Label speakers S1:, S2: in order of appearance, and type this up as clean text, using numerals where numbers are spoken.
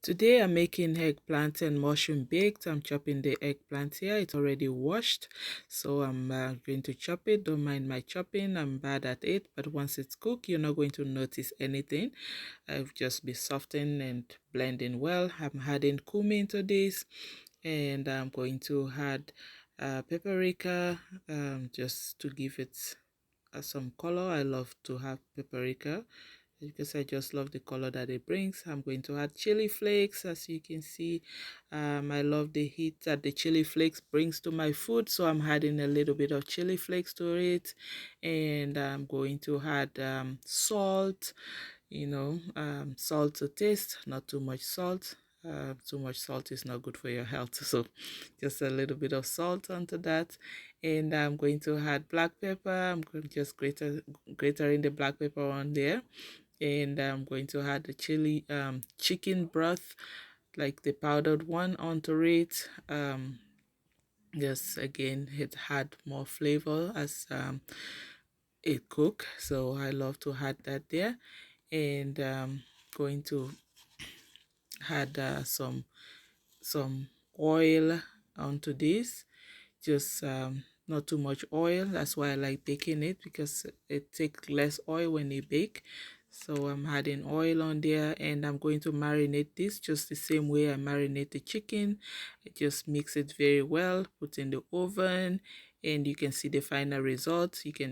S1: Today I'm making eggplant and mushroom baked. I'm chopping the eggplant here. It's already washed. So I'm going to chop it. Don't mind my chopping. I'm bad at it. But once it's cooked, you're not going to notice anything. I'll just be softening and blending well. I'm adding cumin to this. And I'm going to add paprika just to give it some color. I love to have paprika because I just love the color that it brings. I'm going to add chili flakes. As you can see, I love the heat that the chili flakes brings to my food, so I'm adding a little bit of chili flakes to it. And I'm going to add salt, salt to taste, not too much salt. Too much salt is not good for your health, so just a little bit of salt onto that. And I'm going to add black pepper. I'm going to just grating the black pepper on there. And I'm going to add the chili chicken broth, like the powdered one, onto it. Just again, it had more flavor as it cook, so I love to add that there. And going to add some oil onto this. Just not too much oil. That's why I like baking it, because it takes less oil when you bake. So I'm adding oil on there, and I'm going to marinate this just the same way I marinate the chicken. I just mix it very well, put in the oven, and you can see the final result. You can